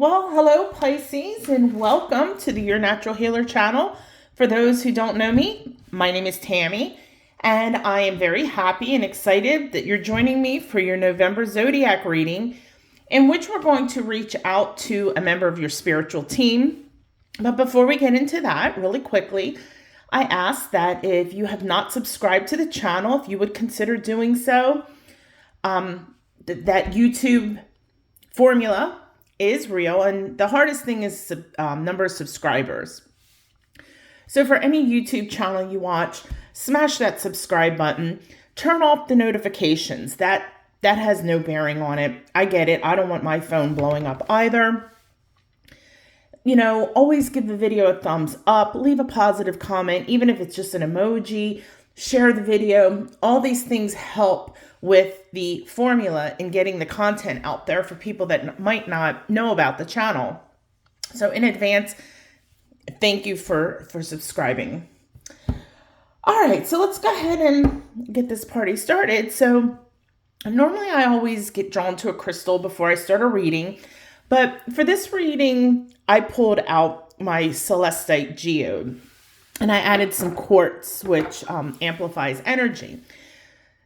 Well, hello Pisces, and welcome to the Your Natural Healer channel. For those who don't know me, my name is Tammy, and I am very happy and excited that you're joining me for your November Zodiac reading, in which we're going to reach out to a member of your spiritual team. But before we get into that, really quickly, I ask that if you have not subscribed to the channel, if you would consider doing so. That YouTube formula is real, and the hardest thing is number of subscribers. So for any YouTube channel you watch, smash that subscribe button, turn off the notifications. That has no bearing on it. I get it. I don't want my phone blowing up either. You know, always give the video a thumbs up, leave a positive comment, even if it's just an emoji, share the video. All these things help with the formula in getting the content out there for people that might not know about the channel. So in advance, thank you for subscribing. All right, so let's go ahead and get this party started. So normally I always get drawn to a crystal before I start a reading, but for this reading, I pulled out my Celestite geode and I added some quartz, which amplifies energy.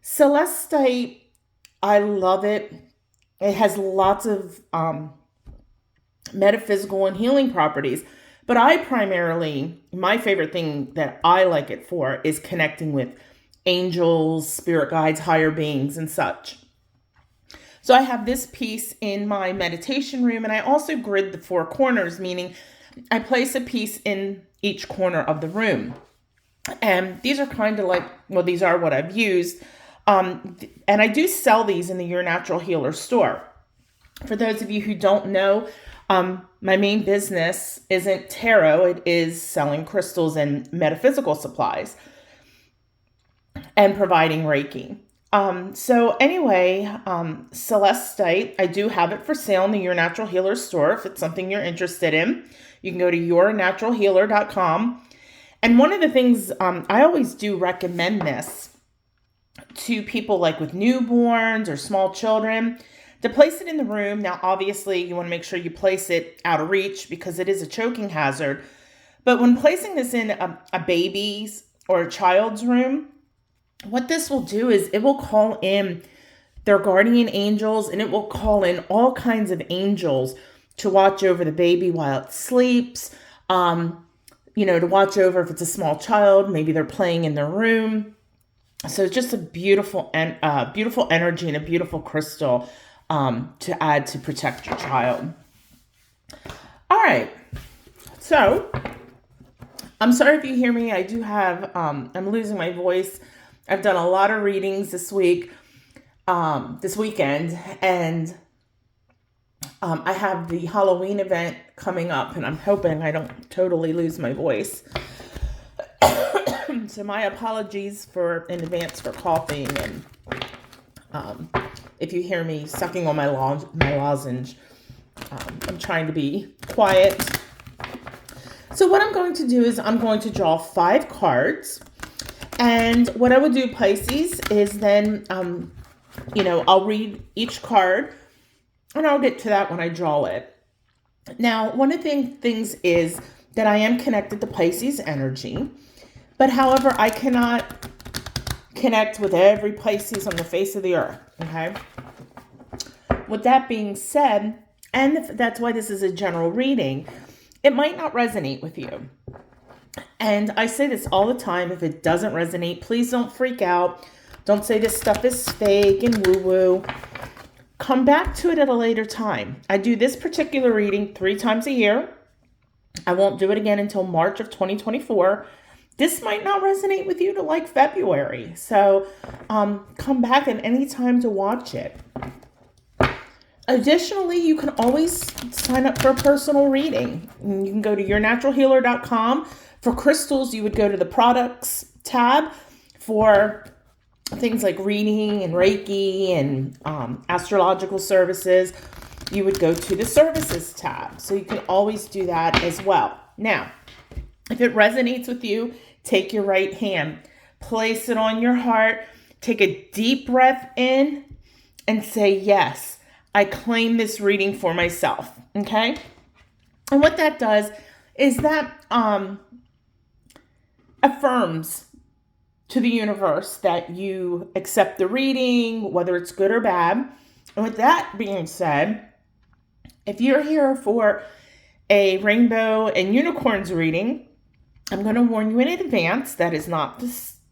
Celestite, I love it. It has lots of metaphysical and healing properties, but my favorite thing that I like it for is connecting with angels, spirit guides, higher beings, and such. So I have this piece in my meditation room, and I also grid the four corners, meaning I place a piece in each corner of the room. And these are kind of like, well, these are what I've used. And I do sell these in the Your Natural Healer store. For those of you who don't know, my main business isn't tarot. It is selling crystals and metaphysical supplies and providing Reiki. So anyway, Celestite, I do have it for sale in the Your Natural Healer store. If it's something you're interested in, you can go to yournaturalhealer.com. And one of the things, I always do recommend this to people like with newborns or small children, to place it in the room. Now, obviously, you want to make sure you place it out of reach because it is a choking hazard. But when placing this in a baby's or a child's room, what this will do is it will call in their guardian angels, and it will call in all kinds of angels to watch over the baby while it sleeps, to watch over if it's a small child, maybe they're playing in their room. So it's just a beautiful energy and a beautiful crystal to add to protect your child. All right. So I'm sorry if you hear me. I do have, I'm losing my voice. I've done a lot of readings this weekend, and I have the Halloween event coming up, and I'm hoping I don't totally lose my voice. So my apologies in advance for coughing, and if you hear me sucking on my lozenge, I'm trying to be quiet. So what I'm going to do is I'm going to draw 5 cards, and what I would do, Pisces, is then I'll read each card, and I'll get to that when I draw it. Now, one of the things is that I am connected to Pisces energy. But however, I cannot connect with every Pisces on the face of the earth, okay? With that being said, and that's why this is a general reading, it might not resonate with you. And I say this all the time. If it doesn't resonate, please don't freak out. Don't say this stuff is fake and woo-woo. Come back to it at a later time. I do this particular reading 3 times a year. I won't do it again until March of 2024. This might not resonate with you to like February. So come back at any time to watch it. Additionally, you can always sign up for a personal reading. You can go to yournaturalhealer.com. For crystals, you would go to the products tab. For things like reading and Reiki and astrological services, you would go to the services tab. So you can always do that as well. Now, if it resonates with you, take your right hand, place it on your heart, take a deep breath in, and say, yes, I claim this reading for myself, okay? And what that does is that affirms to the universe that you accept the reading, whether it's good or bad. And with that being said, if you're here for a rainbow and unicorns reading, I'm going to warn you in advance that is not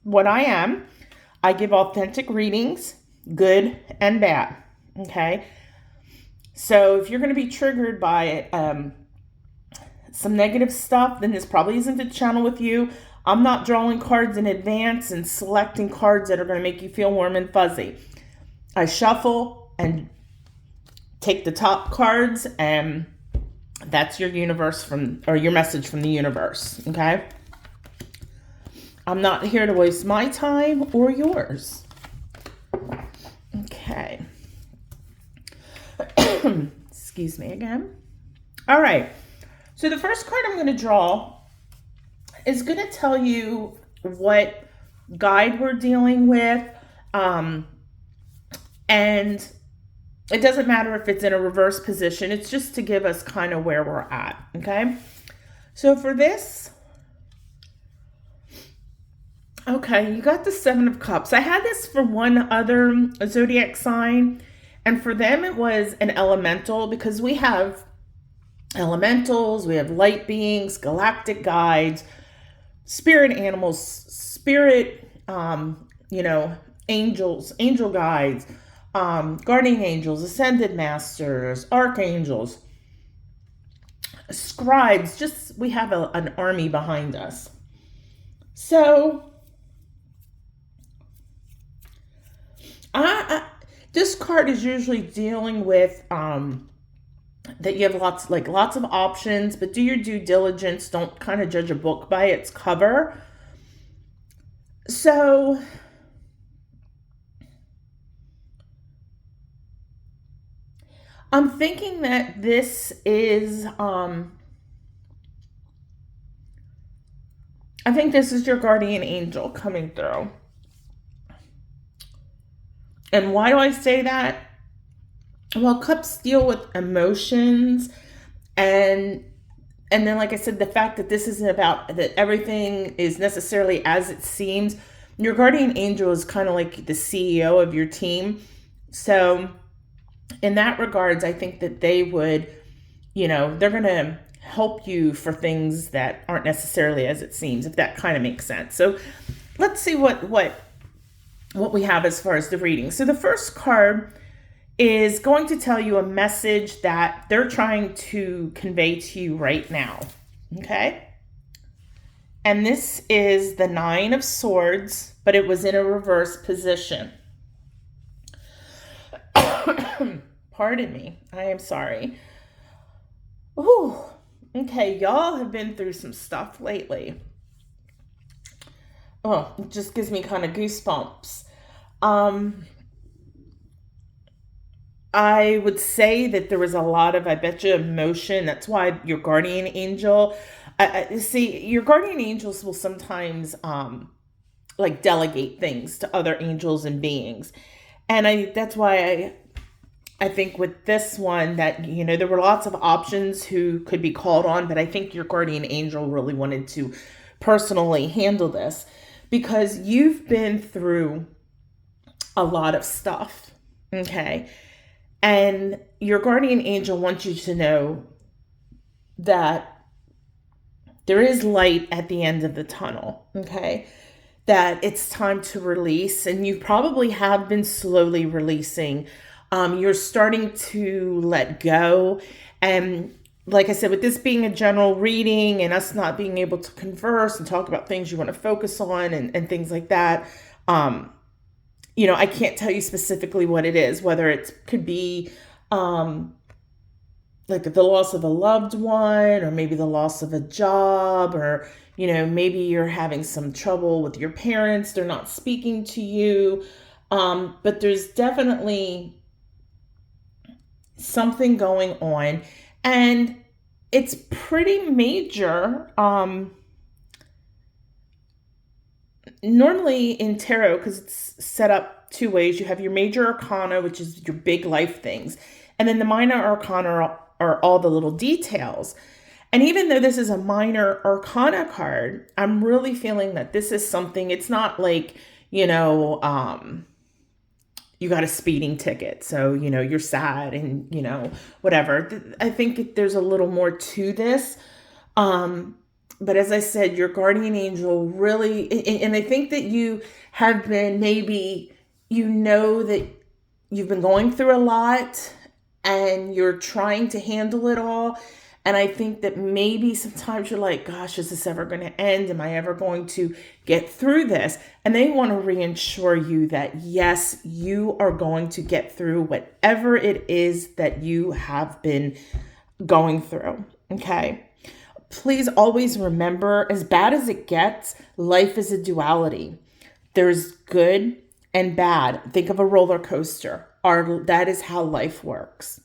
what I am. I give authentic readings, good and bad, okay? So if you're going to be triggered by some negative stuff, then this probably isn't the channel with you. I'm not drawing cards in advance and selecting cards that are going to make you feel warm and fuzzy. I shuffle and take the top cards, and that's your your message from the universe, okay? I'm not here to waste my time or yours. Okay. Excuse me again. All right. So the first card I'm going to draw is going to tell you what guide we're dealing with. And it doesn't matter if it's in a reverse position. It's just to give us kind of where we're at. Okay. So for this, okay, you got the Seven of Cups. I had this for one other zodiac sign, and for them it was an elemental, because we have elementals, we have light beings, galactic guides, spirit animals, spirit, angels, angel guides, guardian angels, ascended masters, archangels, scribes. Just, we have an army behind us. So this card is usually dealing with that you have lots of options, but do your due diligence. Don't kind of judge a book by its cover. So I'm thinking that this is I think this is your guardian angel coming through. And why do I say that? Well, cups deal with emotions, and then, like I said, the fact that this isn't about that everything is necessarily as it seems. Your guardian angel is kind of like the CEO of your team. So in that regards, I think that they would, they're going to help you for things that aren't necessarily as it seems, if that kind of makes sense. So let's see what we have as far as the reading. So the first card is going to tell you a message that they're trying to convey to you right now. Okay? And this is the Nine of Swords, but it was in a reverse position. Pardon me. I am sorry. Ooh. Okay, y'all have been through some stuff lately. Oh, it just gives me kind of goosebumps. I would say that there was a lot of, I bet you, emotion. That's why your guardian angel, see, your guardian angels will sometimes delegate things to other angels and beings. And that's why I think with this one that, there were lots of options who could be called on, but I think your guardian angel really wanted to personally handle this because you've been through a lot of stuff, okay? And your guardian angel wants you to know that there is light at the end of the tunnel, okay? That it's time to release, and you probably have been slowly releasing. You're starting to let go. And like I said, with this being a general reading and us not being able to converse and talk about things you want to focus on and things like that, I can't tell you specifically what it is, whether it could be like the loss of a loved one, or maybe the loss of a job, or, maybe you're having some trouble with your parents. They're not speaking to you. But there's definitely something going on, and it's pretty major. Normally in tarot, because it's set up two ways, you have your major arcana, which is your big life things. And then the minor arcana are all the little details. And even though this is a minor arcana card, I'm really feeling that this is something, it's not like, you got a speeding ticket, so, you're sad and, whatever. I think there's a little more to this. But as I said, your guardian angel really, and I think that you have been maybe, that you've been going through a lot and you're trying to handle it all. And I think that maybe sometimes you're like, gosh, is this ever going to end? Am I ever going to get through this? And they want to reassure you that, yes, you are going to get through whatever it is that you have been going through. Okay. Please always remember, as bad as it gets, life is a duality. There's good and bad. Think of a roller coaster. That is how life works.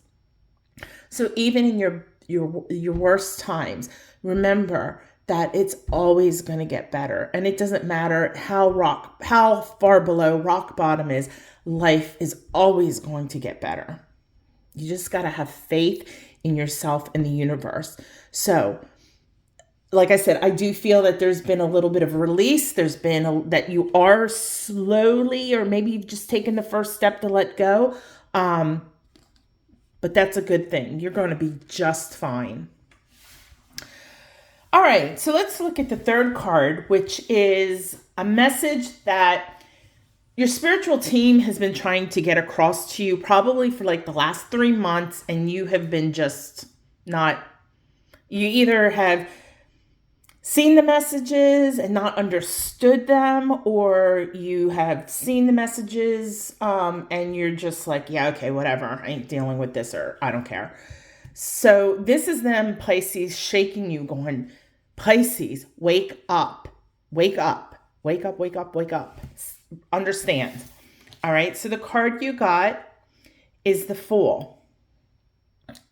So even in your worst times, remember that it's always going to get better. And it doesn't matter how far below rock bottom is, life is always going to get better. You just got to have faith in yourself and the universe. So, like I said, I do feel that there's been a little bit of release. There's been that you are slowly, or maybe you've just taken the first step to let go. But that's a good thing. You're going to be just fine. All right, so let's look at the third card, which is a message that your spiritual team has been trying to get across to you probably for like the last 3 months, and you have been just not, you either have seen the messages and not understood them, or you have seen the messages and you're just like, yeah, okay, whatever. I ain't dealing with this, or I don't care. So this is them, Pisces, shaking you, going, Pisces, wake up, wake up, wake up, wake up, wake up. Understand. All right. So the card you got is the Fool.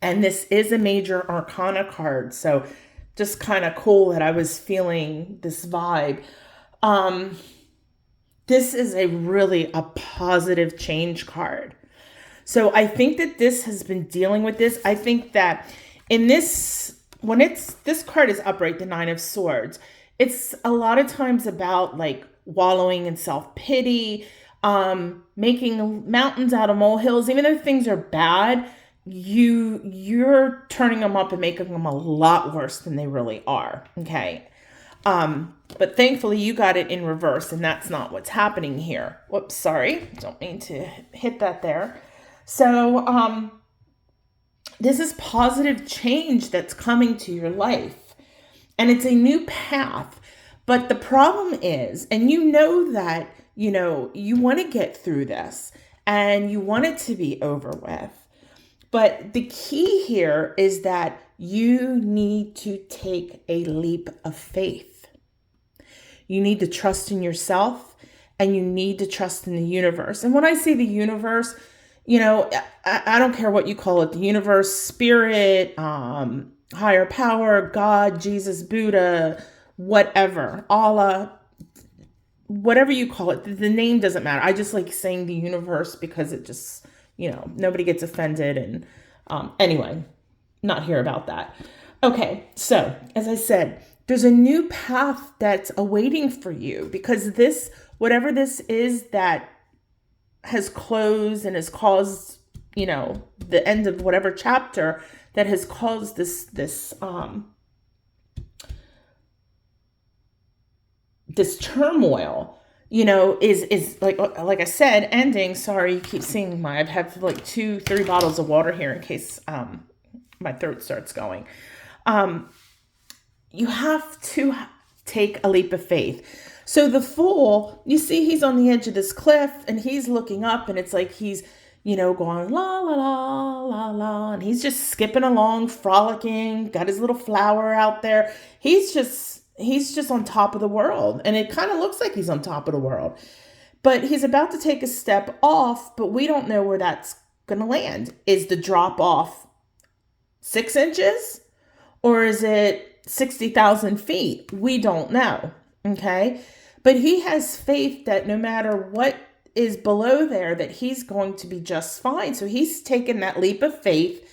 And this is a major arcana card. So just kind of cool that I was feeling this vibe. This is really a positive change card. So I think that this has been dealing with this. I think that in this, this card is upright, the Nine of Swords, it's a lot of times about like wallowing in self-pity, making mountains out of molehills. Even though things are bad, you're turning them up and making them a lot worse than they really are. Okay. But thankfully you got it in reverse, and that's not what's happening here. Whoops, sorry. Don't mean to hit that there. So, this is positive change that's coming to your life, and it's a new path. But the problem is, and that, you want to get through this and you want it to be over with. But the key here is that you need to take a leap of faith. You need to trust in yourself, and you need to trust in the universe. And when I say the universe, I don't care what you call it, the universe, spirit, higher power, God, Jesus, Buddha, whatever, Allah, whatever you call it, the name doesn't matter. I just like saying the universe because it just, nobody gets offended. And anyway, not here about that. Okay, so as I said, there's a new path that's awaiting for you, because this, whatever this is that has closed and has caused, the end of whatever chapter that has caused this turmoil, is like I said, ending. Sorry, you keep seeing I have like 2-3 bottles of water here in case my throat starts going. You have to take a leap of faith. So the Fool, you see, he's on the edge of this cliff and he's looking up, and it's like he's, going la, la, la, la, la. And he's just skipping along, frolicking, got his little flower out there. He's just on top of the world. And it kind of looks like he's on top of the world. But he's about to take a step off, but we don't know where that's going to land. Is the drop off 6 inches? Or is it 60,000 feet? We don't know. Okay. But he has faith that no matter what is below there, that he's going to be just fine. So he's taken that leap of faith,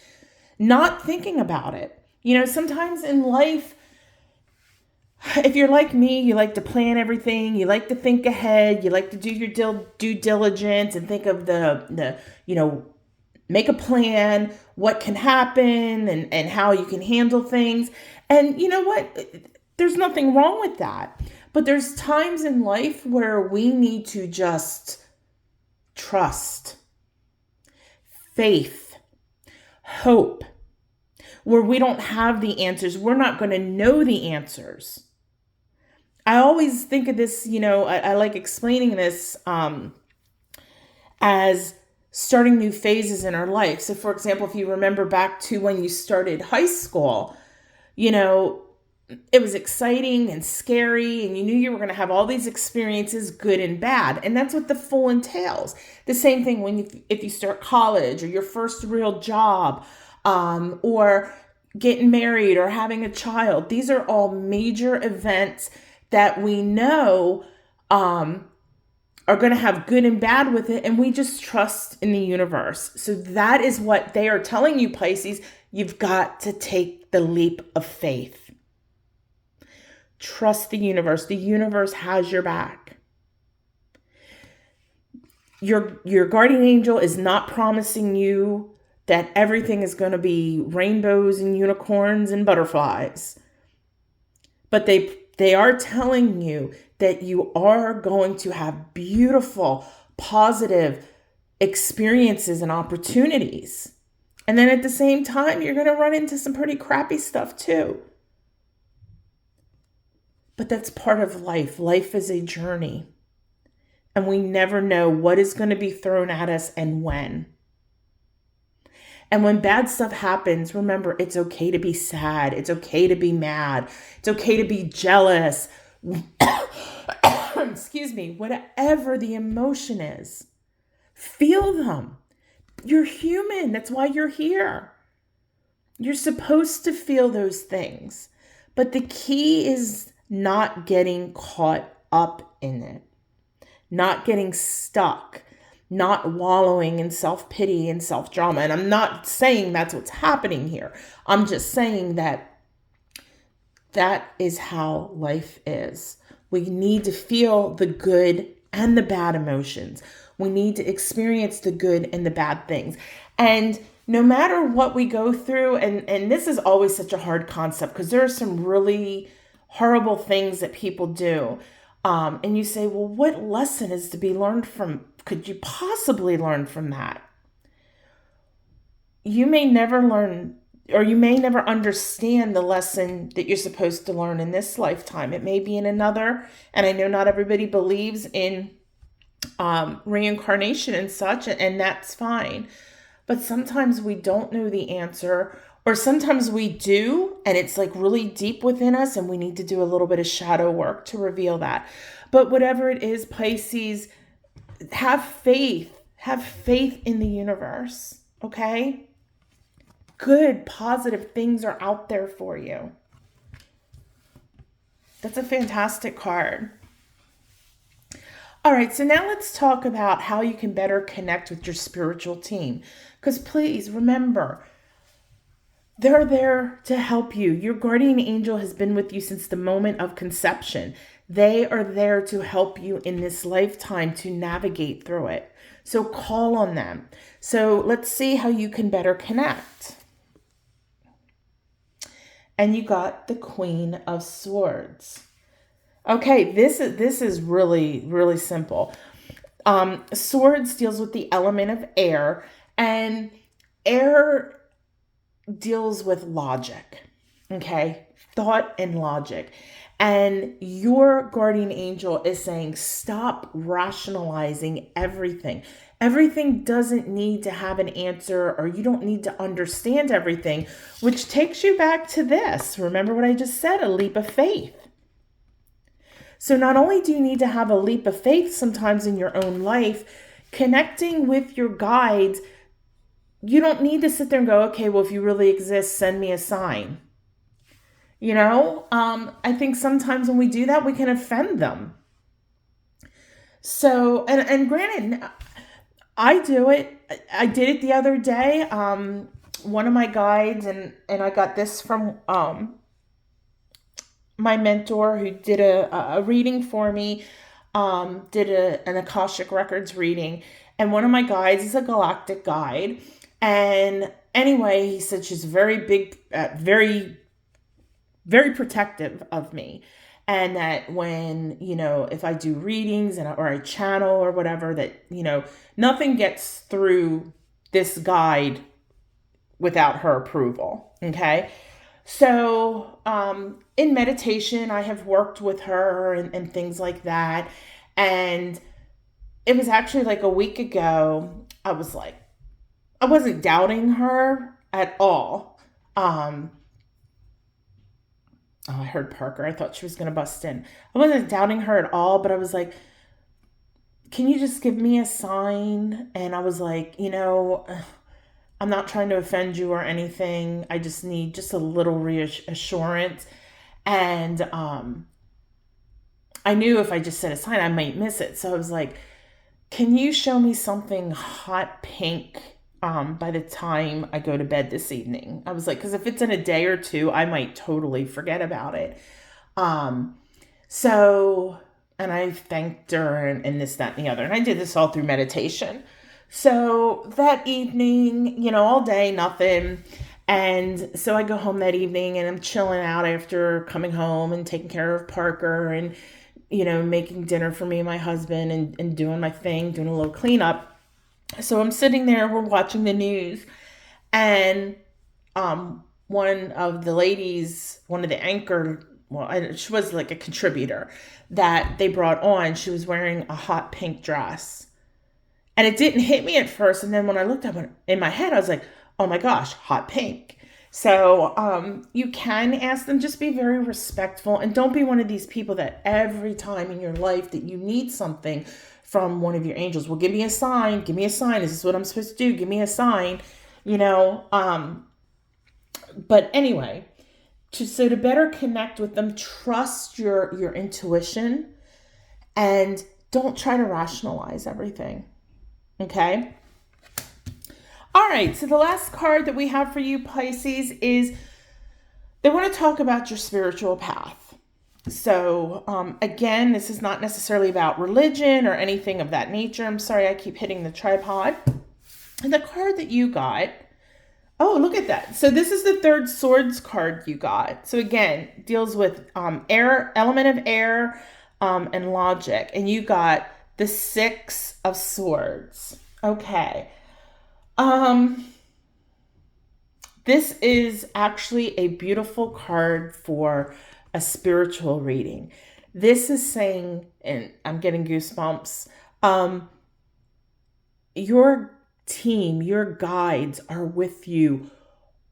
not thinking about it. You know, sometimes in life, if you're like me, you like to plan everything. You like to think ahead. You like to do your due diligence and think of the make a plan, what can happen and how you can handle things. And you know what? There's nothing wrong with that. But there's times in life where we need to just trust, faith, hope, where we don't have the answers. We're not going to know the answers. I always think of this, I like explaining this as starting new phases in our life. So for example, if you remember back to when you started high school, it was exciting and scary, and you knew you were going to have all these experiences, good and bad. And that's what the full entails. The same thing if you start college or your first real job, or getting married or having a child. These are all major events that we know are going to have good and bad with it, and we just trust in the universe. So that is what they are telling you, Pisces. You've got to take the leap of faith. Trust the universe. The universe has your back. Your guardian angel is not promising you that everything is going to be rainbows and unicorns and butterflies. But they are telling you that you are going to have beautiful, positive experiences and opportunities. And then at the same time, you're going to run into some pretty crappy stuff too. But that's part of life. Life is a journey. And we never know what is going to be thrown at us and when. And when bad stuff happens, remember, it's okay to be sad. It's okay to be mad. It's okay to be jealous. Excuse me, whatever the emotion is, feel them. You're human. That's why you're here. You're supposed to feel those things. But the key is not getting caught up in it, not getting stuck, not wallowing in self-pity and self-drama. And I'm not saying that's what's happening here. I'm just saying that is how life is. We need to feel the good and the bad emotions. We need to experience the good and the bad things. And no matter what we go through, and this is always such a hard concept because there are some really horrible things that people do. And you say, well, what lesson is to be learned from? Could you possibly learn from that? You may never learn, or you may never understand the lesson that you're supposed to learn in this lifetime. It may be in another. And I know not everybody believes in reincarnation and such, and that's fine. But sometimes we don't know the answer, or sometimes we do, and it's like really deep within us, and we need to do a little bit of shadow work to reveal that. But whatever it is, Pisces, have faith. Have faith in the universe, okay? Good, positive things are out there for you. That's a fantastic card. All right, so now let's talk about how you can better connect with your spiritual team. Because please remember, they're there to help you. Your guardian angel has been with you since the moment of conception. They are there to help you in this lifetime to navigate through it. So call on them. So let's see how you can better connect. And you got the Queen of Swords. Okay, this is really, really simple. Swords deals with the element of air, and air deals with logic, okay? Thought and logic. And your guardian angel is saying, stop rationalizing everything. Everything doesn't need to have an answer, or you don't need to understand everything, which takes you back to this. Remember what I just said, a leap of faith. So not only do you need to have a leap of faith sometimes in your own life, connecting with your guides, you don't need to sit there and go, okay, well, if you really exist, send me a sign. You know, I think sometimes when we do that, we can offend them. So, and granted, I do it. I did it the other day. One of my guides, and I got this from my mentor who did a reading for me, did an Akashic Records reading. And one of my guides is a galactic guide. And anyway, he said she's very big, very, very protective of me. And that when, if I do readings or I channel or whatever, that, nothing gets through this guide without her approval. Okay. So, in meditation, I have worked with her and things like that. And it was actually like a week ago, I wasn't doubting her at all. Oh, I heard Parker. I thought she was going to bust in. I wasn't doubting her at all, but I was like, can you just give me a sign? And I was like, I'm not trying to offend you or anything. I just need just a little reassurance. And I knew if I just said a sign, I might miss it. So I was like, can you show me something hot pink by the time I go to bed this evening? I was like, because if it's in a day or two, I might totally forget about it. So, and I thanked her and this, that, and the other. And I did this all through meditation. So that evening, all day, nothing. And so I go home that evening and I'm chilling out after coming home and taking care of Parker and, making dinner for me and my husband and doing my thing, doing a little cleanup. So I'm sitting there, we're watching the news, and one of the ladies, one of the anchor, she was like a contributor that they brought on, she was wearing a hot pink dress. And it didn't hit me at first, and then when I looked up in my head, I was like, oh my gosh, hot pink. So you can ask them, just be very respectful, and don't be one of these people that every time in your life that you need something from one of your angels, well, give me a sign, is this what I'm supposed to do, give me a sign, but anyway, to better connect with them, trust your intuition and don't try to rationalize everything. Okay. All right. So the last card that we have for you, Pisces, is they want to talk about your spiritual path. So, again, this is not necessarily about religion or anything of that nature. I'm sorry, I keep hitting the tripod. And the card that you got, oh, look at that. So this is the third swords card you got. So again, deals with air, element of air, and logic. And you got the 6 of swords. Okay. This is actually a beautiful card for a spiritual reading. This is saying, and I'm getting goosebumps, your team, your guides are with you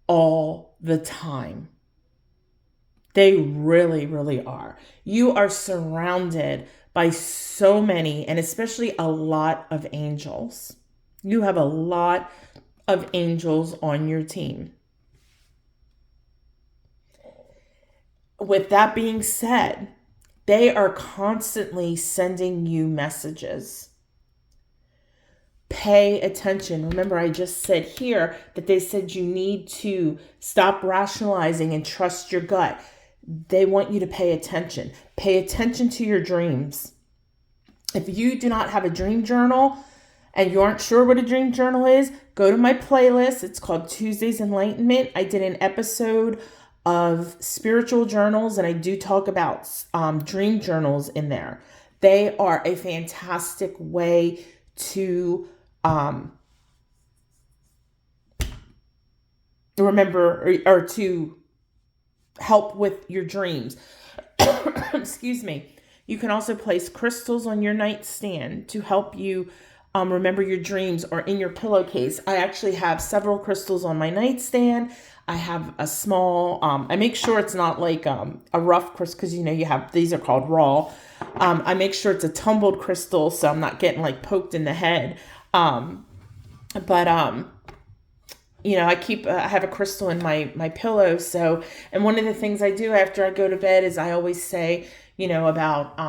all the time. They really, really are. You are surrounded by so many, and especially a lot of angels. You have a lot of angels on your team. With that being said, they are constantly sending you messages. Pay attention. Remember, I just said here that they said you need to stop rationalizing and trust your gut. They want you to pay attention. Pay attention to your dreams. If you do not have a dream journal and you aren't sure what a dream journal is, go to my playlist. It's called Tuesday's Enlightenment. I did an episode of spiritual journals, and I do talk about dream journals in there. They are a fantastic way to remember or to help with your dreams. Excuse me. You can also place crystals on your nightstand to help you remember your dreams, or in your pillowcase. I actually have several crystals on my nightstand. I have a small, I make sure it's not like a rough crystal, because you have, these are called raw. I make sure it's a tumbled crystal so I'm not getting like poked in the head. I have a crystal in my pillow. So, and one of the things I do after I go to bed is I always say, about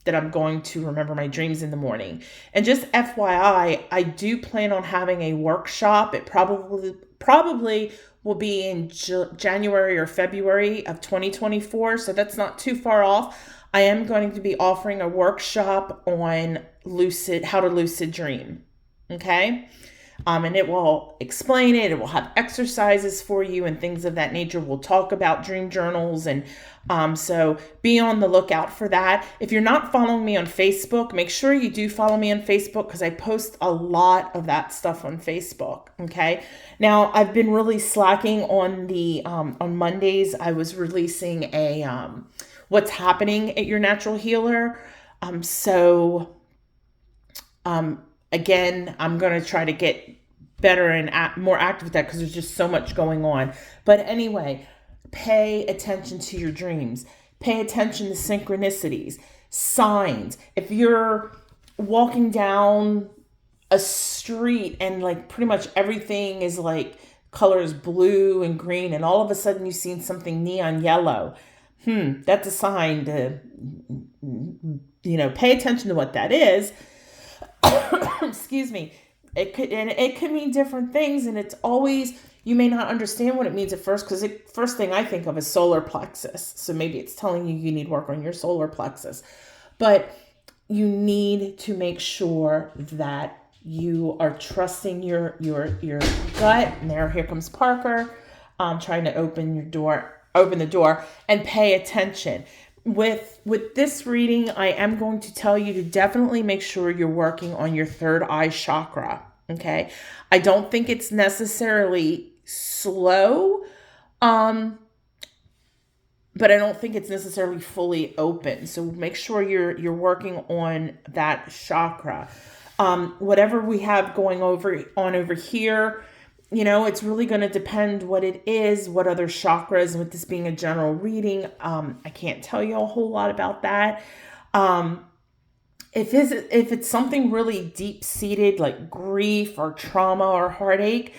that I'm going to remember my dreams in the morning. And just FYI, I do plan on having a workshop. It probably will be in January or February of 2024. So that's not too far off. I am going to be offering a workshop on how to lucid dream. Okay. And it will explain it. It will have exercises for you and things of that nature. We'll talk about dream journals. And so be on the lookout for that. If you're not following me on Facebook, make sure you do follow me on Facebook because I post a lot of that stuff on Facebook. Okay. Now I've been really slacking on on Mondays. I was releasing a what's happening at your natural healer. Again, I'm going to try to get better and more active with that because there's just so much going on. But anyway, pay attention to your dreams. Pay attention to synchronicities, signs. If you're walking down a street and like pretty much everything is like colors blue and green and all of a sudden you've seen something neon yellow, that's a sign to, pay attention to what that is. Excuse me. It could mean different things, and it's always, you may not understand what it means at first because the first thing I think of is solar plexus. So maybe it's telling you need work on your solar plexus, but you need to make sure that you are trusting your gut. And here comes Parker, trying to open the door and pay attention. With this reading, I am going to tell you to definitely make sure you're working on your third eye chakra, okay? I don't think it's necessarily slow, but I don't think it's necessarily fully open. So make sure you're working on that chakra. Whatever we have going on over here, it's really going to depend what it is, what other chakras, and with this being a general reading, I can't tell you a whole lot about that. If it's something really deep-seated like grief or trauma or heartache,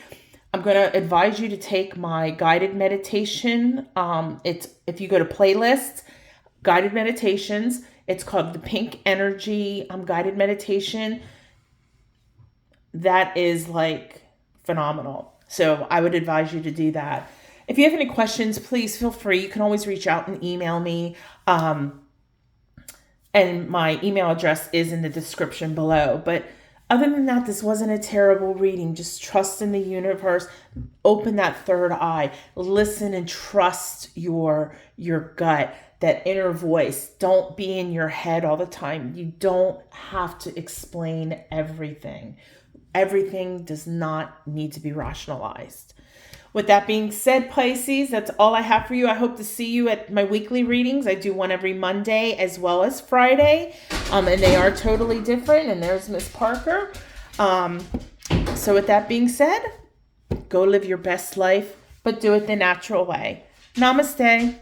I'm going to advise you to take my guided meditation. If you go to playlists, guided meditations, it's called the Pink Energy guided meditation. That is like phenomenal. So I would advise you to do that. If you have any questions, please feel free. You can always reach out and email me. And my email address is in the description below. But other than that, this wasn't a terrible reading. Just trust in the universe. Open that third eye. Listen and trust your gut, that inner voice. Don't be in your head all the time. You don't have to explain everything. Everything does not need to be rationalized. With that being said, Pisces, that's all I have for you. I hope to see you at my weekly readings. I do one every Monday as well as Friday, and they are totally different. And there's Miss Parker. So with that being said, go live your best life, but do it the natural way. Namaste.